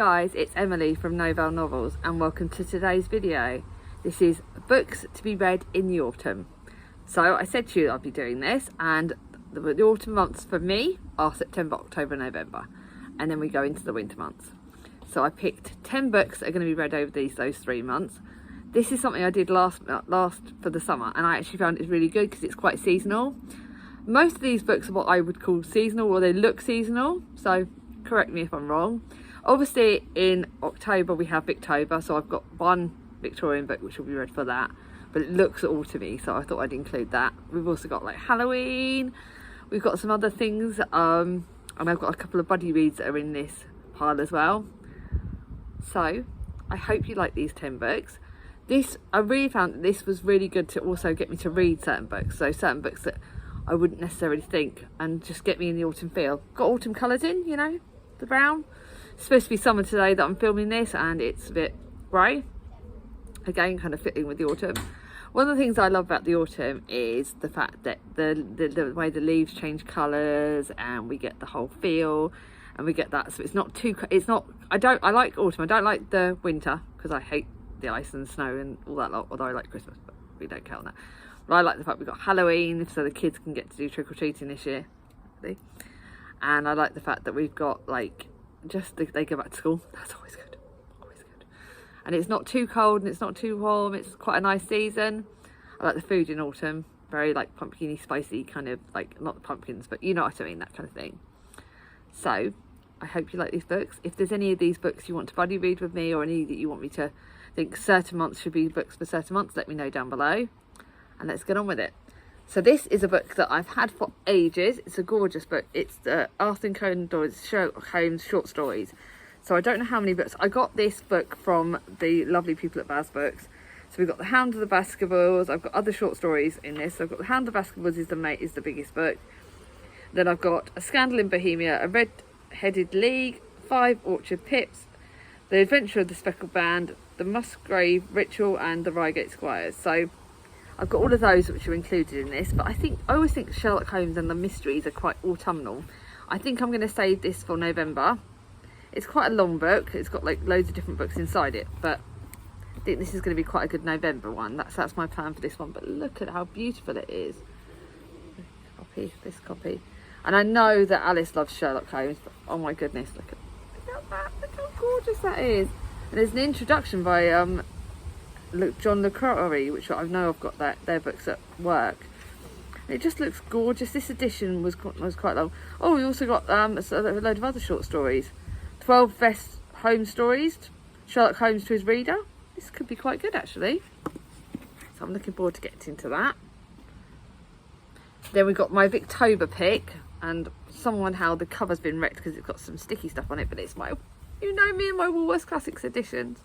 Guys, it's Emily from Novelle Novels and welcome to today's video. This is books to be read in the autumn. So I said to you I'd be doing this, and the autumn months for me are September, October, November, and then we go into the winter months. So I picked 10 books that are going to be read over those 3 months. This is something I did last for the summer, and I actually found it's really good because it's quite seasonal. Most of these books are what I would call seasonal, or they look seasonal, so correct me if I'm wrong. Obviously in October we have Victober, so I've got one Victorian book which will be read for that, but it looks autumny, so I thought I'd include that. We've also got like Halloween, we've got some other things, and I've got a couple of buddy reads that are in this pile as well. So I hope you like these 10 books. I really found that this was really good to also get me to read certain books, so certain books that I wouldn't necessarily think, and just get me in the autumn feel. Got autumn colours in, you know, the brown. It's supposed to be summer today that I'm filming this, and it's a bit grey. Again, kind of fitting with the autumn. One of the things I love about the autumn is the fact that the way the leaves change colours, and we get the whole feel, and we get that. So it's not too. I like autumn. I don't like the winter because I hate the ice and snow and all that lot. Although I like Christmas, but we don't count that. But I like the fact we've got Halloween, so the kids can get to do trick-or-treating this year. And I like the fact that we've got like they go back to school. That's always good, always good. And it's not too cold and it's not too warm. It's quite a nice season. I like the food in autumn, very like pumpkiny, spicy, kind of like, not the pumpkins, but you know what I mean, that kind of thing. So I hope you like these books. If there's any of these books you want to buddy read with me, or any that you want me to think certain months should be books for certain months, let me know down below, and let's get on with it. So this is a book that I've had for ages. It's a gorgeous book. It's the Arthur Conan Doyle's Sherlock Holmes short stories. So I don't know how many books. I got this book from the lovely people at Baz Books. So we've got The Hound of the Baskervilles. I've got other short stories in this. So I've got The Hound of the Baskervilles is the biggest book. Then I've got A Scandal in Bohemia, A Red-Headed League, 5 Orchard Pips, The Adventure of the Speckled Band, The Musgrave Ritual, and The Reigate Squires. So I've got all of those which are included in this, but I always think Sherlock Holmes and the mysteries are quite autumnal. I think I'm going to save this for November. It's quite a long book. It's got like loads of different books inside it, but I think this is going to be quite a good November one. That's my plan for this one. But look at how beautiful it is. This copy. And I know that Alice loves Sherlock Holmes, but oh my goodness, look at that. Look how gorgeous that is. And there's an introduction by John Le Carre, which I know I've got their books at work. It just looks gorgeous. This edition was quite long. Oh, we also got a load of other short stories. 12 Best Home Stories, Sherlock Holmes to his reader. This could be quite good actually. So I'm looking forward to getting to that. Then we got my Victober pick, and how the cover's been wrecked because it's got some sticky stuff on it, but it's you know me and my Woolworths Classics editions.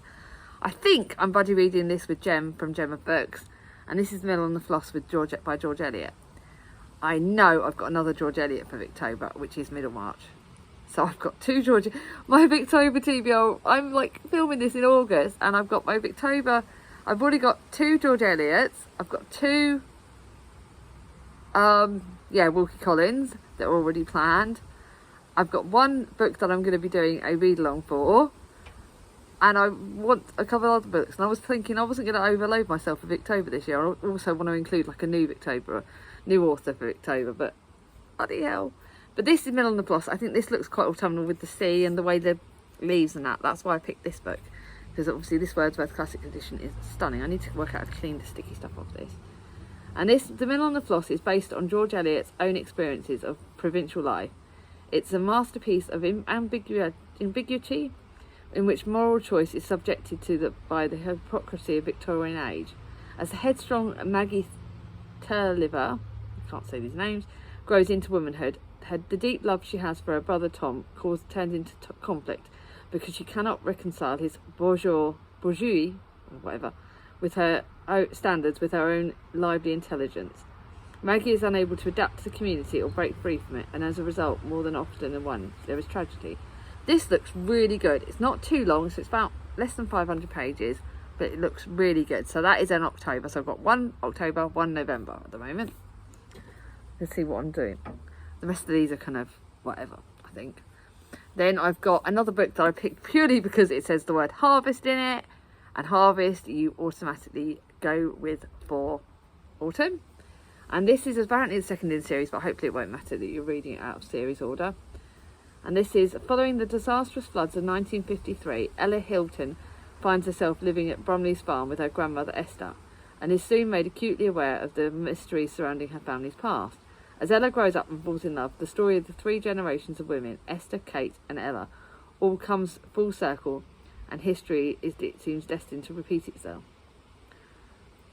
I think I'm buddy reading this with Jem from Gem of Books, and this is Mill on the Floss by George Eliot. I know I've got another George Eliot for Victober, which is Middlemarch. So I've got two my Victober TBR. I'm like filming this in August, and I've got my Victober. I've already got 2 George Eliots. I've got 2 Wilkie Collins that are already planned. I've got 1 book that I'm going to be doing a read along for. And I want a couple of other books, and I was thinking I wasn't going to overload myself for Victober this year. I also want to include like a new author for Victober, but bloody hell. But this is Mill on the Floss. I think this looks quite autumnal with the sea and the way the leaves and that. That's why I picked this book, because obviously this Wordsworth Classic Edition is stunning. I need to work out how to clean the sticky stuff off this. And The Mill on the Floss is based on George Eliot's own experiences of provincial life. It's a masterpiece of ambiguity, in which moral choice is subjected by the hypocrisy of Victorian age. As the headstrong Maggie Turliver, I can't say these names, grows into womanhood, the deep love she has for her brother Tom turns into conflict because she cannot reconcile his bourgeois, or whatever, with her standards with her own lively intelligence. Maggie is unable to adapt to the community or break free from it, and as a result, more than often than one, there is tragedy. This looks really good. It's not too long, so it's about less than 500 pages, but it looks really good. So that is in October. So I've got 1 October, 1 November at the moment. Let's see what I'm doing. The rest of these are kind of whatever, I think. Then I've got another book that I picked purely because it says the word harvest in it, and harvest you automatically go with for autumn. And this is apparently the second in the series, but hopefully it won't matter that you're reading it out of series order. And this is following the disastrous floods of 1953, Ella Hilton finds herself living at Bromley's farm with her grandmother Esther, and is soon made acutely aware of the mysteries surrounding her family's past. As Ella grows up and falls in love, the story of the three generations of women, Esther, Kate and Ella, all comes full circle, and history is, it seems, destined to repeat itself.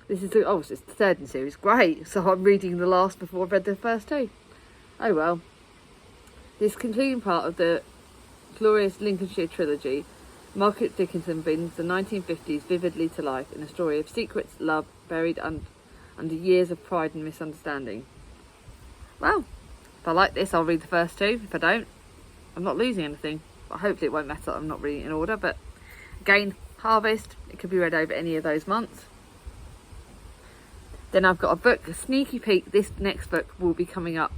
This is so it's the third in the series. Great. So I'm reading the last before I've read the first two. Oh well. This concluding part of the glorious Lincolnshire trilogy, Margaret Dickinson brings the 1950s vividly to life in a story of secrets, love, buried under years of pride and misunderstanding. Well, if I like this, I'll read the first two. If I don't, I'm not losing anything. But hopefully it won't matter that I'm not reading it in order. But again, harvest, it could be read over any of those months. Then I've got a book, a sneaky peek. This next book will be coming up,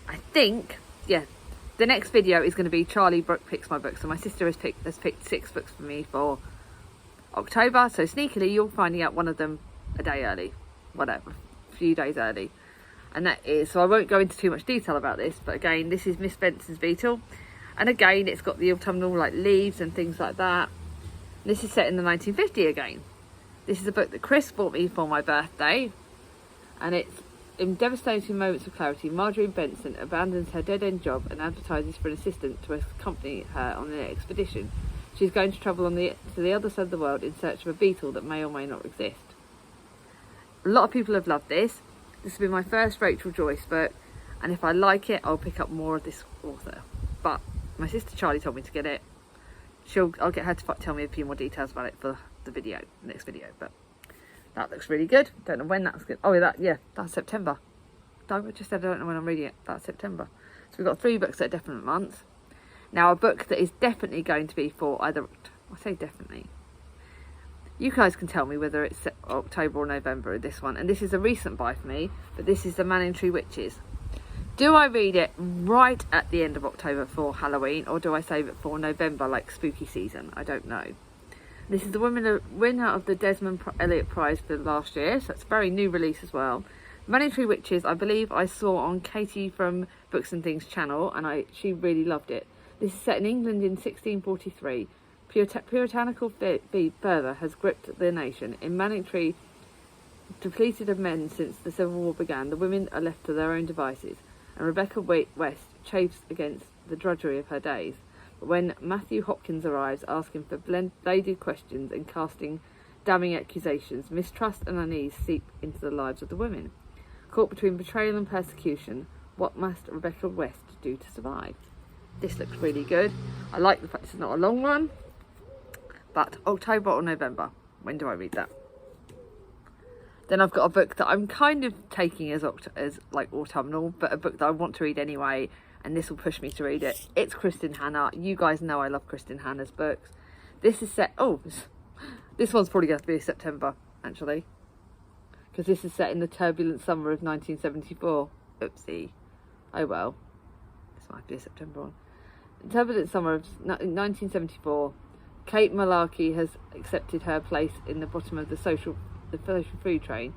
I think, yeah. The next video is going to be Charlie Brooke picks my books. So my sister has picked 6 books for me for October. So sneakily, you're finding out one of them a day early. Whatever, a few days early. And that is, so I won't go into too much detail about this. But again, this is Miss Benson's Beetle. And again, it's got the autumnal like leaves and things like that. This is set in the 1950 again. This is a book that Chris bought me for my birthday. And it's, in devastating moments of clarity, Marjorie Benson abandons her dead-end job and advertises for an assistant to accompany her on an expedition. She's going to travel to the other side of the world in search of a beetle that may or may not exist. A lot of people have loved this. This will be my first Rachel Joyce book, and if I like it, I'll pick up more of this author. But my sister Charlie told me to get it. I'll get her to tell me a few more details about it for the video, next video. But that looks really good. Don't know when that's good. Oh, that's September. I just said I don't know when I'm reading it. That's September. So we've got 3 books that are definite months. Now, a book that is definitely going to be for either, I say definitely. You guys can tell me whether it's October or November, this one. And this is a recent buy for me, but this is the Manningtree Witches. Do I read it right at the end of October for Halloween, or do I save it for November, like spooky season? I don't know. This is the winner of the Desmond Elliott Prize for last year, so it's a very new release as well. Manningtree Witches, I believe I saw on Katie from Books and Things channel, and she really loved it. This is set in England in 1643. Puritanical fervour has gripped the nation. In Manningtree, depleted of men since the Civil War began, the women are left to their own devices, and Rebecca West chafes against the drudgery of her days. But when Matthew Hopkins arrives, asking for bladed questions and casting damning accusations, mistrust and unease seep into the lives of the women. Caught between betrayal and persecution, what must Rebecca West do to survive? This looks really good. I like the fact it's not a long one. But October or November, when do I read that? Then I've got a book that I'm kind of taking as like autumnal, but a book that I want to read anyway, and this will push me to read it. It's Kristin Hannah. You guys know I love Kristin Hannah's books. This is set, this one's probably going to be September, actually, because this is set in the turbulent summer of 1974. Oopsie. Oh well, this might be a September one. Turbulent summer of 1974. Kate Malarkey has accepted her place in the bottom of the social food train.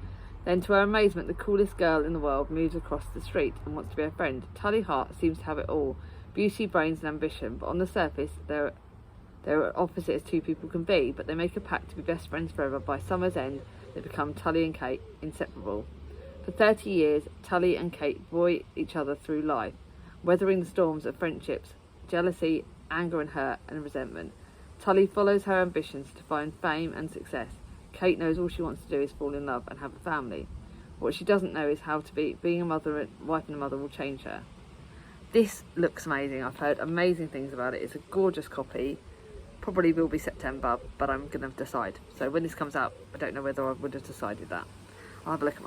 Then, to her amazement, the coolest girl in the world moves across the street and wants to be her friend. Tully Hart seems to have it all: beauty, brains and ambition. But on the surface, they're opposite as two people can be. But they make a pact to be best friends forever. By summer's end, they become Tully and Kate, inseparable. For 30 years, Tully and Kate buoy each other through life, weathering the storms of friendships, jealousy, anger and hurt and resentment. Tully follows her ambitions to find fame and success. Kate knows all she wants to do is fall in love and have a family. What she doesn't know is how to being a wife and a mother will change her. This looks amazing. I've heard amazing things about it. It's a gorgeous copy. Probably will be September, but I'm going to decide. So when this comes out, I don't know whether I would have decided that. I'll have a look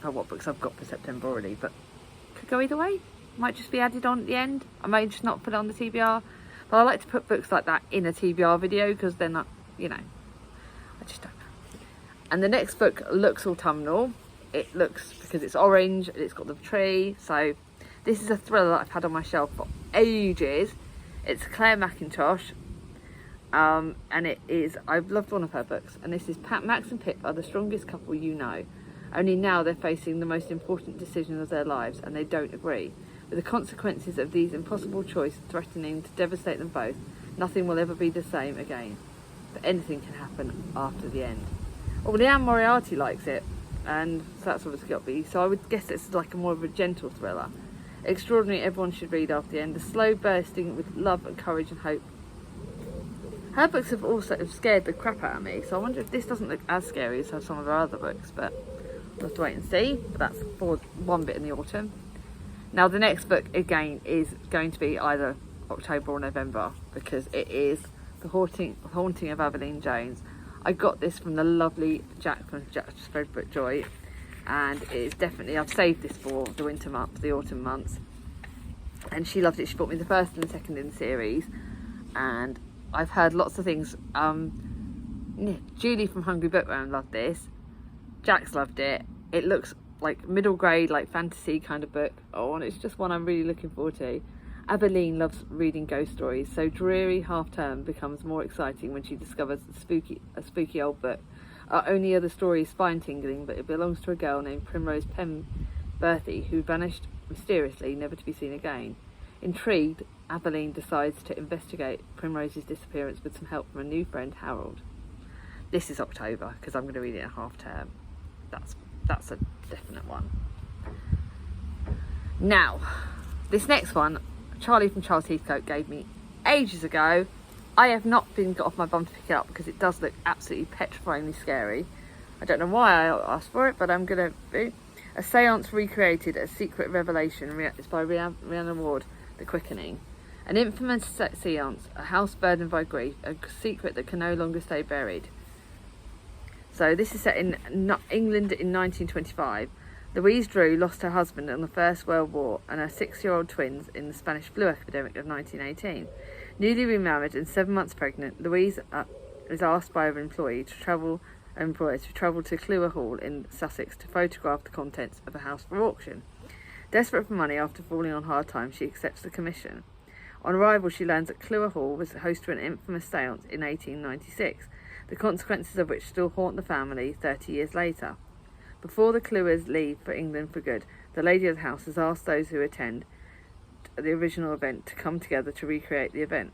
at what books I've got for September already, but could go either way. Might just be added on at the end. I may just not put it on the TBR. But I like to put books like that in a TBR video, because then, I just don't know. And the next book looks autumnal. It looks, because it's orange and it's got the tree. So this is a thriller that I've had on my shelf for ages. It's Claire Mackintosh, and it is, I've loved one of her books, and this is Max and Pip are the strongest couple you know. Only now they're facing the most important decision of their lives, and they don't agree. With the consequences of these impossible choices threatening to devastate them both, nothing will ever be the same again. But anything can happen after the end. Well, Leanne Moriarty likes it, and so that's obviously got to be. So I would guess it's like a more of a gentle thriller. Extraordinary, everyone should read after the end. A slow bursting with love and courage and hope. Her books have also scared the crap out of me, so I wonder if this doesn't look as scary as some of her other books, but we'll have to wait and see. But that's for one bit in the autumn. Now the next book again is going to be either October or November, because it is The Haunting of Aveline Jones. I got this from the lovely Jack from Jack's Spread Book Joy, and it is definitely, I've saved this for the winter months, the autumn months, and she loved it. She bought me the first and the second in the series, and I've heard lots of things. Julie from Hungry Bookworm loved this. Jack's loved it. It looks like middle grade, like fantasy kind of book. Oh, and it's just one I'm really looking forward to. Abeline loves reading ghost stories, so dreary half-term becomes more exciting when she discovers a spooky old book. Our only other story is spine-tingling, but it belongs to a girl named Primrose Penberthy, who vanished mysteriously, never to be seen again. Intrigued, Abeline decides to investigate Primrose's disappearance with some help from a new friend, Harold. This is October, because I'm going to read it in half-term. That's a definite one. Now, this next one, Charlie from Charles Heathcote gave me ages ago. I have not got off my bum to pick it up because it does look absolutely petrifyingly scary. I don't know why I asked for it, but I'm going to do. A Seance Recreated, A Secret Revelation. It's by Rhiannon Ward, The Quickening. An infamous seance, a house burdened by grief, a secret that can no longer stay buried. So this is set in England in 1925. Louise Drew lost her husband in the First World War and her 6-year-old twins in the Spanish flu epidemic of 1918. Newly remarried and 7 months pregnant, Louise is asked by her employer to travel to Clewer Hall in Sussex to photograph the contents of a house for auction. Desperate for money after falling on hard times, she accepts the commission. On arrival, she learns that Clewer Hall was host to an infamous seance in 1896, the consequences of which still haunt the family 30 years later. Before the Clewers leave for England for good, the lady of the house has asked those who attend the original event to come together to recreate the event.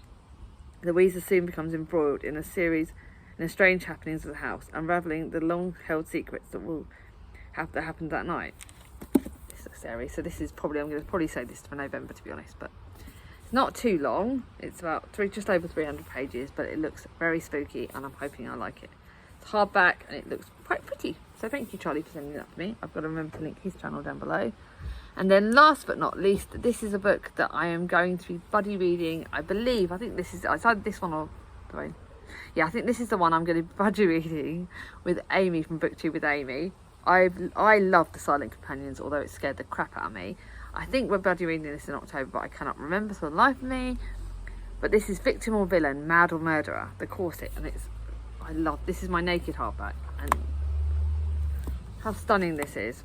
Louisa soon becomes embroiled in the strange happenings of the house, unravelling the long-held secrets that happened that night. This looks scary, so this is probably, I'm going to probably say this for November, to be honest, but it's not too long. It's about just over 300 pages, but it looks very spooky, and I'm hoping I like it. It's hardback, and it looks quite pretty. So thank you, Charlie, for sending that to me. I've got to remember to link his channel down below. And then last but not least, this is a book that I am going to be buddy reading. I think this is, it's either this one or, yeah, I think this is the one I'm going to be buddy reading with Amy from BookTube with Amy. I love The Silent Companions, although it scared the crap out of me. I think we're buddy reading this in October, but I cannot remember for the life of me. But this is Victim or Villain, Mad or Murderer, The Corset, and this is my naked hardback, and how stunning this is.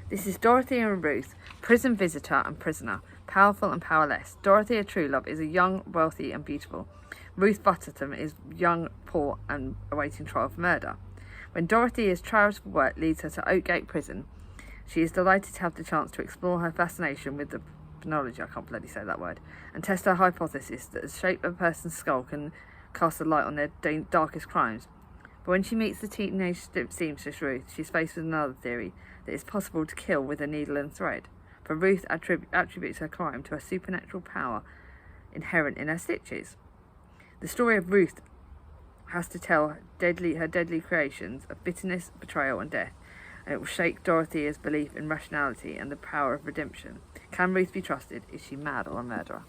This is Dorothy and Ruth, prison visitor and prisoner, powerful and powerless. Dorothy, a true love, is a young, wealthy and beautiful. Ruth Butterton is young, poor and awaiting trial for murder. When Dorothy's charitable work leads her to Oakgate Prison, she is delighted to have the chance to explore her fascination with the phrenology, I can't bloody say that word, and test her hypothesis that the shape of a person's skull can cast a light on their darkest crimes. But when she meets the teenage seamstress Ruth, she's faced with another theory, that it's possible to kill with a needle and thread. For Ruth attributes her crime to a supernatural power inherent in her stitches. The story of Ruth has to tell her deadly creations of bitterness, betrayal and death, and it will shake Dorothea's belief in rationality and the power of redemption. Can Ruth be trusted? Is she mad or a murderer?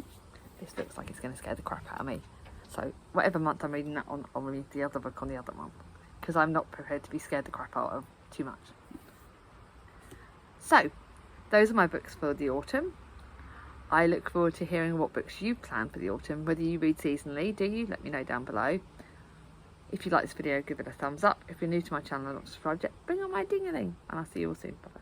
This looks like it's going to scare the crap out of me. So whatever month I'm reading that on, I'll read the other book on the other month, because I'm not prepared to be scared the crap out of too much. So those are my books for the autumn. I look forward to hearing what books you plan for the autumn, whether you read seasonally. Do you? Let me know down below. If you like this video, give it a thumbs up. If you're new to my channel and not subscribed yet, bring on my ding-a-ling, and I'll see you all soon. Bye.